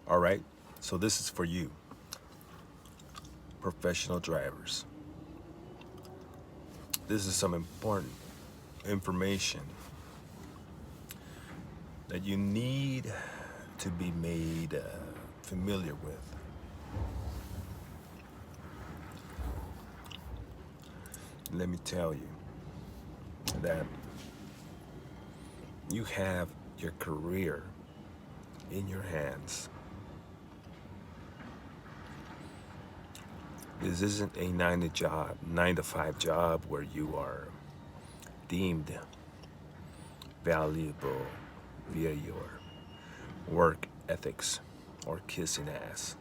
All right, so this is for you, professional drivers. This is some important information that you need to be made familiar with. Let me tell you that you have your career in your hands. This isn't a 9 to 5 job where you are deemed valuable via your work ethics or kissing ass.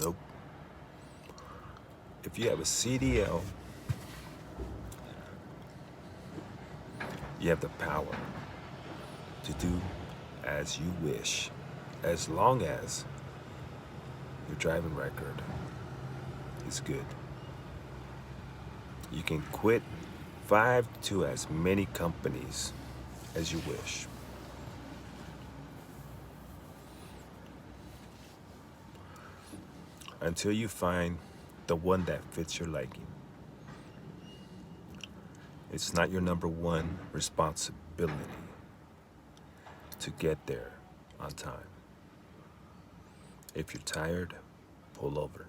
Nope. If you have a CDL, you have the power to do as you wish, as long as your driving record is good. You can quit 5 to as many companies as you wish. Until you find the one that fits your liking. It's not your number one responsibility to get there on time. If you're tired, pull over,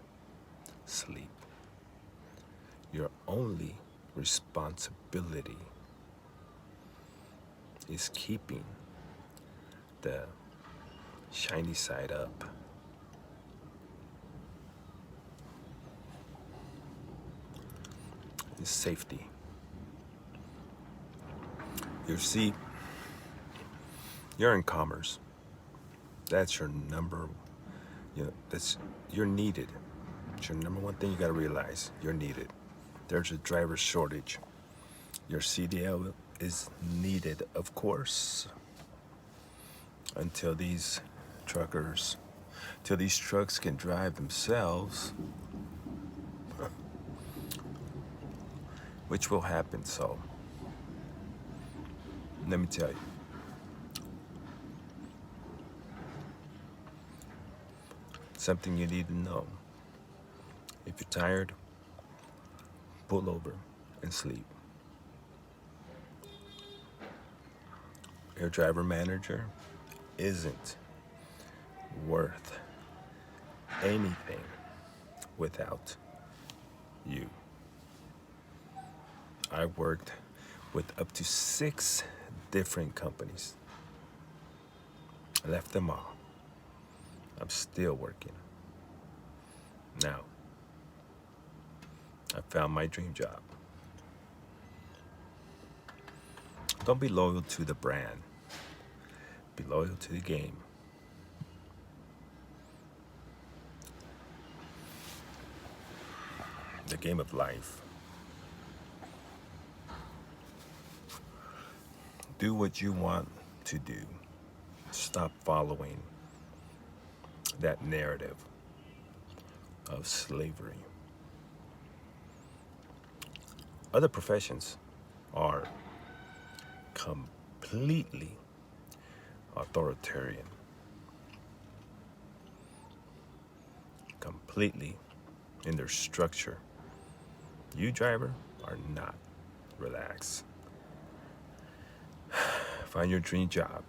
sleep. Your only responsibility is keeping the shiny side up. Is safety. You see, you're in commerce. That's your number, you're needed. It's your number one thing you gotta realize. You're needed. There's a driver shortage. Your CDL is needed, of course, until these trucks can drive themselves, which will happen. So, let me tell you. Something you need to know. If you're tired, pull over and sleep. Your driver manager isn't worth anything without you. I worked with up to 6 different companies. I left them all. I'm still working. Now, I found my dream job. Don't be loyal to the brand. Be loyal to the game. The game of life. Do what you want to do. Stop following that narrative of slavery. Other professions are completely authoritarian, completely in their structure. You, driver, are not. Relax. Find your dream job.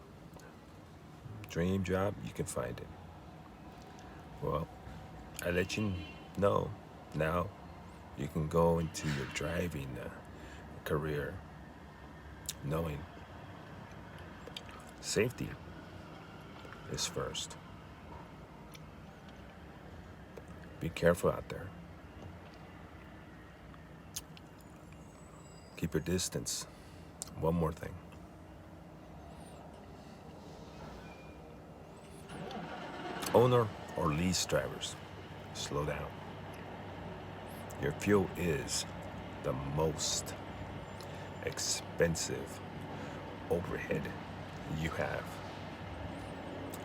Dream job, you can find it. Well, I let you know now. You can go into your driving career knowing safety is first. Be careful out there. Keep your distance. One more thing. Owner or lease drivers, slow down. Your fuel is the most expensive overhead you have.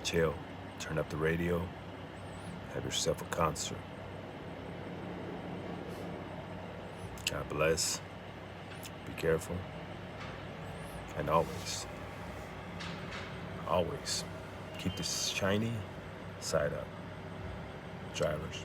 Chill, turn up the radio, have yourself a concert. God bless, be careful, and always always keep the shiny side up, drivers.